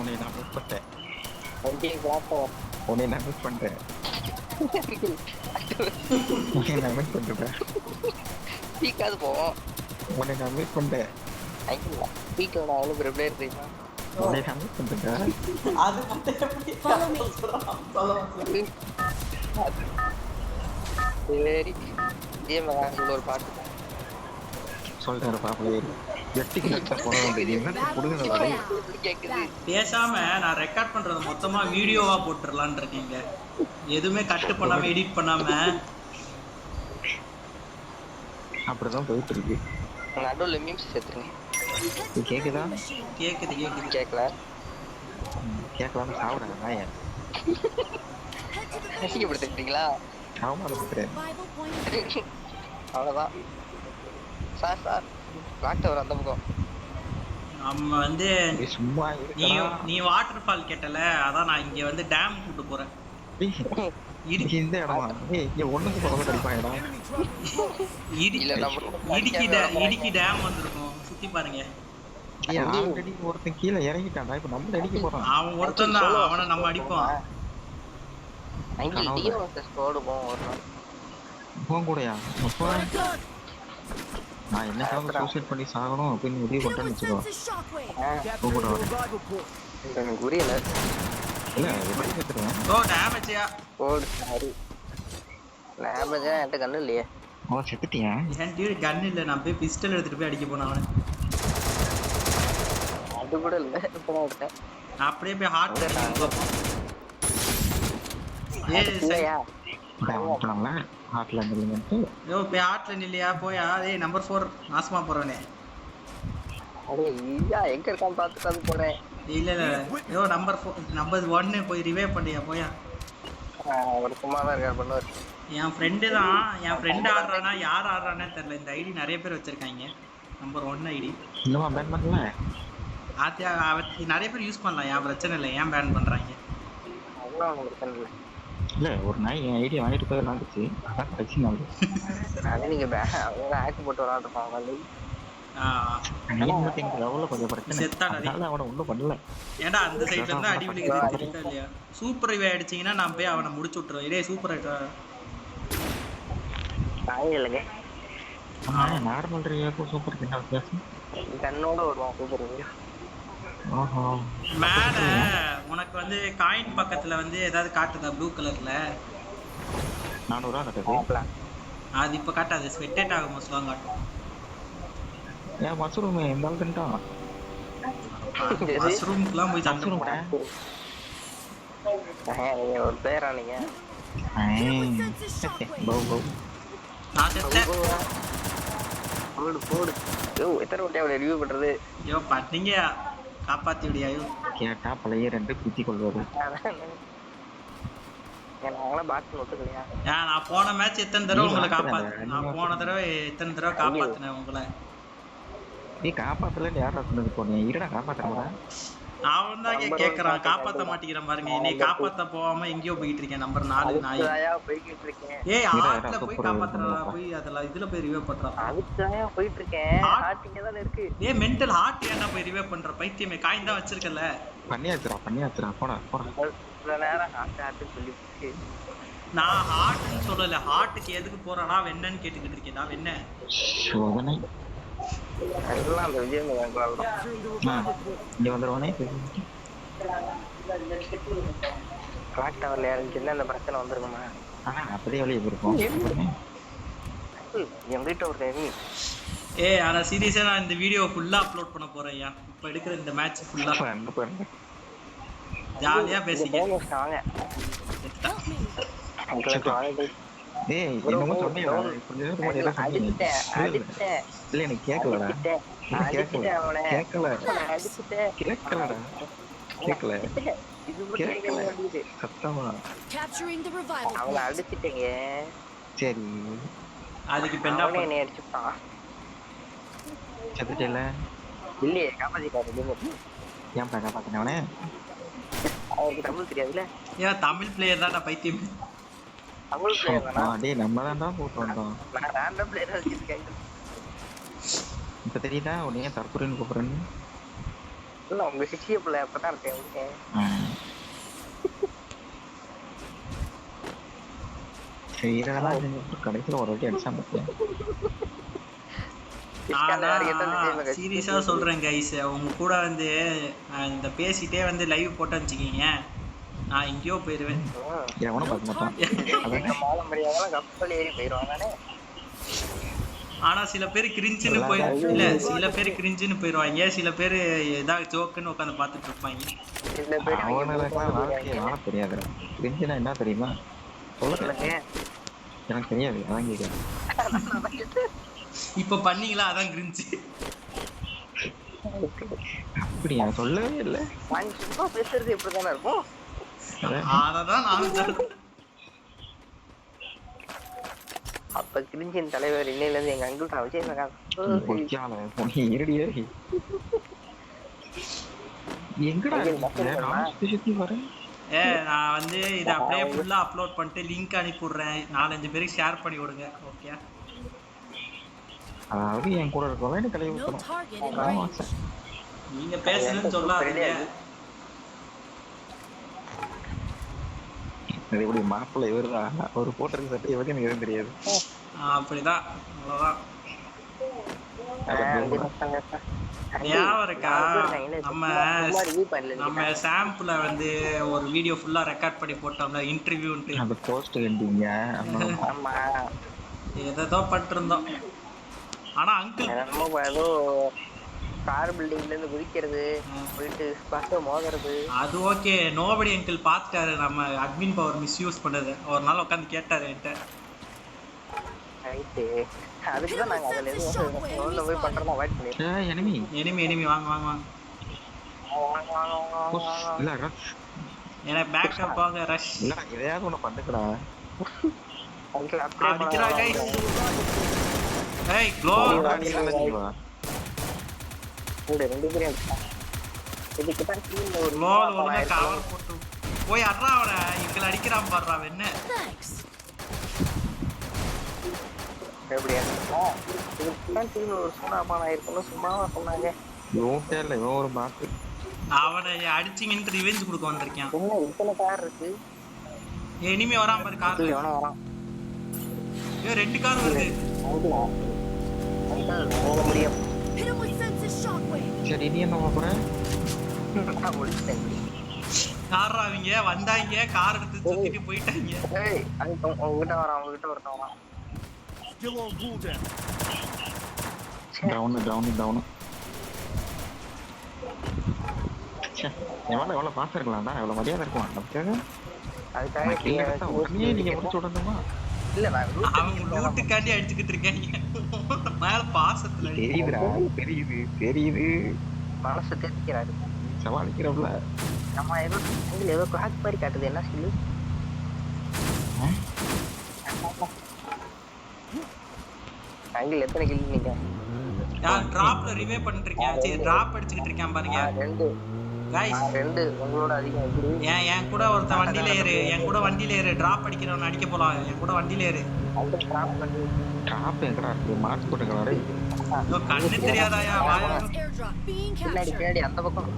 உன்னை நான் மிஸ் பண்ணிட்டேன். வண்டியை பார்த்தோம். உன்னை நான் மிஸ் பண்ணிட்டேன். உன்னை நான் மிஸ் பண்ணிட்டேன். பீக்காது போவோம். உன்னை நான் மிஸ் பண்ணிட்டேன். ஐயா பீக்கோட அவ்வளோ பெரிய பிளேயர் தெரியுமா? உன்னை நான் மிஸ் பண்ணிட்டேன். அது மட்டும் எப்படி சொல்ல சரி கேம் ஒரு பாட்டு சொல்றாரு பாப்பலே. வெட்டிக்கு நட்ட போட வேண்டியது என்ன புடுங்கடா. கேக்குது. பேசாம நான் ரெக்கார்ட் பண்றது மொத்தமா வீடியோவா போட்டுறலாம்னு இருக்கீங்க. எதுவுமே கட் பண்ணாம எடிட் பண்ணாம அப்படிதான் போயிட்டு இருக்கு. நடுவில் மீம்ஸ் சேர்த்துருங்க. இது கேக்குதா? கேக்குது கேக்குது. கேட்கல கேட்கலாம்னு சாப்பிடுங்க நாய. ரசிக்கப்படுத்திட்டீங்களா? அவமானப்படுத்துறேன். அவ்வளோதான் சார் சார் டாக்டர் அந்த பக்கம் நம்ம வந்து நீ சும்மா நீ வாட்டர் ஃபால் கேட்டல, அதான் நான் இங்க வந்து டேம் கூட்டு போறேன். இடிக்கு இந்த இடமா? ஏய் இங்க ஒண்ணுக்கு பக்கத்துல அடிப்பாங்கடா. இடிக்கி டேம் வந்திருக்கும், சுத்தி பாருங்க. ஏய் ஆல்ரெடி ஒருத்தன் கீழே இறங்கிட்டான்டா, இப்ப நம்ம அடிக்க போறோம். அவன் ஒருத்தன் தான், அவனை நம்ம அடிப்போம். அங்கே டிஎம்எஸ் போடுவோம் ஒரு நாள். போன் கூடயா? அப்போ நான் என்னைக்காவது சூசைட் பண்ணி சாகணும் அப்படின்னு முடிவு பண்ணிட்டேன்னு வச்சுக்கோ. கூட வரேன். எனக்கு புரியல. இல்ல எப்படி கேட்டுருவேன். ஓ டேமேஜ்யா போடு சாரி. டேமேஜா என்கிட்ட கண்ணு இல்லையே. அவன் செத்துட்டியா? என் டிவி கன் இல்ல, நான் போய் பிஸ்டல் எடுத்துட்டு போய் அடிக்க போனேன் அவனை. அது கூட இல்ல, இப்பதான் விட்டேன். நான் அப்படியே போய் ஹார்ட் இல்லையா ஹார்ட்ல நில்லுங்கன்ட்டு. யோ போய் ஹார்ட்ல நில்லையா போயா? ஏய் நம்பர் 4 நாசமா போறவனே. அடே ஐயா எங்க இருக்கான்னு பார்த்துட்டு போறேன். இல்ல இல்ல யோ நம்பர் 1 போய் ரிவைவ் பண்ணியா போயா? அவர் சும்மா தான் இருக்கார் பண்ணுவார். என் ஃப்ரெண்டு தான், என் ஃப்ரெண்ட் ஆடுறானா யார் ஆடுறானே தெரியல. இந்த ஐடி நிறைய பேர் வச்சிருக்காங்க, நம்பர் 1 ஐடி. இன்னுமா பேன் பண்ணல? அது நிறைய பேர் யூஸ் பண்ணலாம், ஏன் பிரச்சனை இல்லை. ஏன் பேன் பண்றாங்க? அவ்வளோ பிரச்சனை இல்லை. இல்ல ஒரு நாய் என் ஐடியா வாங்கிட்டு போய் விளாண்டுச்சு, அதான் பிரச்சனை ஆகுது. அது நீங்க ஆக்ட் போட்டு விளாண்டுருப்பாங்க. கொஞ்சம் பிரச்சனை, அதனால அவனை ஒன்றும் பண்ணல. ஏன்டா அந்த சைட்ல இருந்து அடி விழுகுது இல்லையா? சூப்பர் ரிவே அடிச்சீங்கன்னா நான் போய் அவனை முடிச்சு விட்டுருவேன். இதே சூப்பர் இல்லைங்க நார்மல் ரிவ்யூக்கும் சூப்பர் என்ன வித்தியாசம்? கண்ணோட வருவான் சூப்பர் ரிவ்யூ. ஓஹோ மேல உனக்கு வந்து காயின் பக்கத்துல வந்து ஏதாவது காட்டுதா ப்ளூ கலர்ல? 400 கட்டுது. அது இப்ப காட்டாது, ஸ்வெட்டேட் ஆகும் மோஸ்ட்லாம் காட்டும். ஏன் மஷ்ரூம் இந்த ஆள் தின்ட்டான்? மஷ்ரூம்க்குலாம் போய் மஷ்ரூம் ஒரு பேரா நீங்க? நான் செத்தேன். போடு போடு. யோ எத்தனை வாட்டி அவளை ரிவ்யூ பண்றது? ஐயோ பண்ணீங்க, காப்பாத்தி விடியாயோ. கேட்டா பழைய 2 பிரித்தி கொள்வது. நாங்களாம் பாட்டு ஒத்துக்கலையா? நான் போன மேட்ச் எத்தனை தடவை உங்களை காப்பாத்தினேன்? நான் போன தடவை எத்தனை தடவை காப்பாத்தினேன் உங்களை? நீ காப்பாத்தலன்னு யாரா சொன்னது? போனேன் இருடா காப்பாத்துறேன். அவன் தான் கேக்குறான், காப்பாத்த மாட்டேங்கிறான் பாருங்க. என்னை காப்பாத்த போகாம எங்கேயோ போயிட்டு இருக்கேன். நம்பர் 4 நாய் போய்கிட்டு இருக்கேன். ஏய் ஆட்ல போய் காப்பாத்துறா, போய் அதெல்லாம் இதுல போய் ரிவைவ் பண்றான். அதுக்குதாயா போயிட்டு இருக்கேன். ஹார்ட் இங்க தான் இருக்கு. ஏய் மெண்டல் ஹார்ட் ஏன்டா போய் ரிவைவ் பண்ற? பைத்தியமே, காயின் தான் வச்சிருக்கல. பண்ணியாச்சுடா போடா போடா. இவ்வளவு நேரம் ஹார்ட் சொல்லிட்டு நான் ஹார்ட்னு சொல்லல. ஹார்ட்டுக்கு எதுக்கு போறடா வெண்ணன்னு கேட்டுக்கிட்டு இருக்கேன். நான் வெண்ண சோதனை எல்லாம் அந்த விஜயம் இங்க வந்துருவானே. கிளாக் டவர்ல இறங்கிச்சுன்னா அந்த பிரச்சனை வந்துருக்குமா? அப்படியே வெளியே போயிருக்கோம். எங்கிட்ட ஒரு ஏய் ஆனா சீரியஸா நான் இந்த வீடியோ ஃபுல்லா அப்லோட் பண்ண போறேன். இப்ப எடுக்கிற இந்த மேட்ச் ஃபுல்லா ஜாலியா பேசிக்க. ஏய் என்னமோ சொன்னீங்க, கொஞ்ச நேரம் முன்னாடி எல்லாம் சொன்னீங்க. இல்ல எனக்கு கேட்கலடா. கேட்கல சத்தமா அவங்க அடிச்சிட்டீங்க. சரி அதுக்கு இப்ப என்ன பண்ணி அடிச்சுட்டான்? செத்துட்டேல இல்லையே, காப்பாத்திட்டாரு. ஏன் காப்பாத்தினவனே? அவருக்கு தமிழ் தெரியாதுல்ல. ஏன் தமிழ் பிளேயர் தான் பைத்தியம். தமிழ் பிளேயர் தானா? டேய் நம்ம தான்டா போட்டு வந்தோம். நான் ரேண்டம் பிளேயரா இருக்கேன். இப்ப தெரியுதா உன்னை ஏன் தற்கொலைன்னு கூப்பிடுறேன்னு? இல்ல உங்க சிக்ஸ்டி பிள்ளை அப்பதான் இருக்கேன். சரி இதெல்லாம் செஞ்சு கடைசியில் ஒரு வாட்டி அடிச்சா பார்த்தியா சீரியஸா சொல்றேன் கைஸ், உங்க கூட வந்து இந்த பேசிட்டே வந்து லைவ் போட்டு வச்சுக்கீங்க, நான் எங்கேயோ போயிருவேன். எவனும் பார்க்க மாட்டான். கப்பல் ஏறி போயிருவாங்க. ஆனா சில பேர் கிரிஞ்சுன்னு போயிடும். இல்ல சில பேர் கிரிஞ்சுன்னு போயிடுவாங்க, சில பேர் ஏதாவது ஜோக்குன்னு உட்காந்து பார்த்துட்டு இருப்பாங்க. அவனுக்கெல்லாம் வாழ்க்கையை வாழ தெரியாது. கிரிஞ்சுனா என்ன தெரியுமா சொல்லுங்க, எனக்கு தெரியாது. அதான் கேட்குறேன். இப்ப பண்ணீங்களா? அதான் கிரிஞ்சு. அப்படியா? சொல்லவே இல்லை. பேசுறது எப்படிதானே இருக்கும். அததான் நானும் சொல்றேன். அப்ப கிரிஞ்சின் தலைவர் இன்னையில இருந்து எங்க அங்கிள் தான் நான் வந்து இதை அப்படியே ஃபுல்லா அப்லோட் பண்ணிட்டு லிங்க் அனுப்பி விடுறேன், 4-5 பேருக்கு ஷேர் பண்ணி விடுங்க. ஓகே, அதாவது என் கூட இருக்கவங்க கலையை ஊற்றணும். நீங்க பேசணும்னு சொல்லாதீங்க. எப்படி மாப்பிள்ளை இவருதான், ஒரு போட்டிருக்க சட்டை இவருக்கு எனக்கு எதுவும் தெரியாது. அப்படிதான், அவ்வளவுதான். ஞாபகம் இருக்கா, நம்ம சாம்பிள வந்து ஒரு வீடியோ ஃபுல்லா ரெக்கார்ட் பண்ணி போட்டோம்ல இன்டர்வியூன்ட்டு, அந்த போஸ்ட் கண்டிங்க ஏதோ பண்ணிருந்தோம். ஆனா அங்கிள் ஏதோ கார் பில்டிங்ல இருந்து குதிக்கிறது, போயிட்டு பஸ் மோதுறது, அது ஓகே. நோபடி அங்கிள் பார்த்துட்டாரு நம்ம அட்மின் பவர் மிஸ்யூஸ் பண்ணது. ஒரு நாள் உட்காந்து கேட்டாரு என்கிட்ட. ரைட்டு, அதுக்கு தான் நாங்க அதுல எதுவும் போய் பண்றோம். அவாய்ட் பண்ணிடுறோம். எனிமி வாங்க வாங்க வாங்க. இல்ல ரஷ், எனக்கு பேக்கப் வாங்க. ரஷ் இல்ல எதையாவது ஒண்ணு பண்ணுங்கடா. அடிக்கிறா गाइस. ஏய் க்ளோ அடிக்கல ஜீவா. ரெண்டு பேரும் இதுக்கு தான் டீம்ல ஒரு க்ளோல ஒழுங்கா கவர் போட்டு போய் அட்றா அவன. இங்கல அடிக்கிறான் பாறா என்ன. எப்படியா இதுக்கு தான் டீம்ல ஒரு சுனாமான இருக்குன்னு சும்மாவா சொன்னாங்க. யோகேல ஒரு பாத்து அவனை அடிச்சிங்கன்னு ரிவெஞ்ச் கொடுக்க வந்திருக்கான். என்ன இத்தனை கார் இருக்கு. எனிமி வரான் பாரு கார்ல. எவனோ வரான். ஏய் ரெண்டு கார் வருது. போக முடியும். சரி நீ என்ன போற? நான் முடிச்சிட்டேன். கார்ரா அவங்க வந்தாங்க, கார் எடுத்து சுத்திட்டு போயிட்டாங்க. ஏய் அங்க உங்ககிட்ட ஒருத்தன் வரான். டவுன் எவ்வளவு பாசம் இருக்கலாம்டா, எவ்வளவு மரியாதை இருக்கலாம் நமக்கு. அதுக்காக உடனே நீங்க முடிச்சு விடணுமா? இல்ல அவங்க லூட்டுக்காண்டி அடிச்சுக்கிட்டு இருக்காங்க மேல பாசத்துல. தெரியுதுடா, தெரியுது மனசு தேத்திக்கிறாரு. சமாளிக்கிறோம்ல. நம்ம ஏதோ கிளாக் மாதிரி காட்டுது. என்ன சொல்லு? அங்கிள் எத்தனை கில் நீங்க? டிராப்ல ரிவே பண்ணிட்டு இருக்கேன். சரி டிராப் அடிச்சிட்டு இருக்கேன் பாருங்க. ரெண்டு உங்களோட அதிகம் எப்படி? என் கூட ஒருத்த வண்டியில ஏறு, என் கூட வண்டியில ஏறு. டிராப் அடிக்கிறவன் அடிக்க போலாம். என் கூட வண்டியில ஏறு. டிராப் எங்கடா இருக்கு? மார்க் போட்டுக்கறாரு. கண்ணு தெரியாதாயா? வாயா பின்னாடி அந்த பக்கம்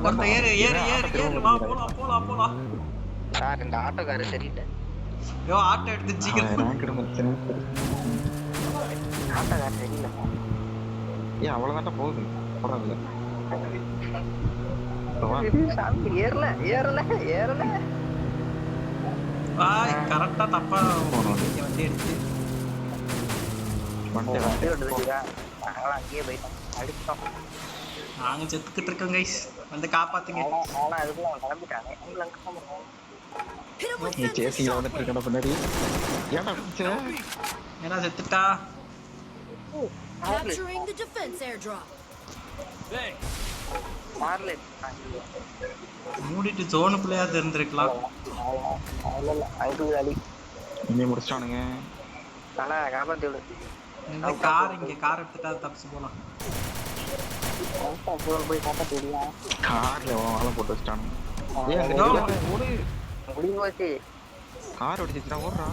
ஒருத்த ஏறு வா போலாம். சார் இந்த ஆட்டோக்காரர் சரியில்லை. யோ ஆட்டோ எடுத்து சீக்கிரம் ஆட்டோக்காரர் சரியில்லை. ஏன் அவ்வளவுதான் போகுது போறாங்கல்ல. ஏறல வாய் கரெக்டா தப்பா வண்டி எடுத்து அங்கேயே போயிட்டோம், அடிச்சிட்டோம். நாங்க செத்துக்கிட்டு இருக்கோம் கைஸ், வந்து காப்பாத்துங்க. ஆனா அதுக்குள்ள அவன் கிளம்பிட்டானே. நீ சேசில வந்துட்டு இருக்கற பின்னாடி ஏன்டா பிடிச்ச? ஏன்னா செத்துட்டா. Capturing the defense airdrop. மூடிட்டு ஜோனுக்குள்ளேயா தெரிஞ்சிருக்கலாம். இங்கே முடிச்சிட்டானுங்க. காப்பாத்தி விடு. இந்த கார் இங்க கார் எடுத்துட்டா தப்பிச்சு போலாம். போய் காப்பாத்தி விடியா? கார்ல வாழ போட்டு வச்சிட்டானுங்க. ஓடு முடிவாச்சு. கார் ஓடிச்சிட்டா ஓடுறா.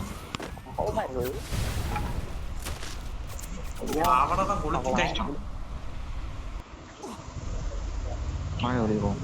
அவனதான் கொளுத்திட்டான். வாங்க வெளியே போவோம்.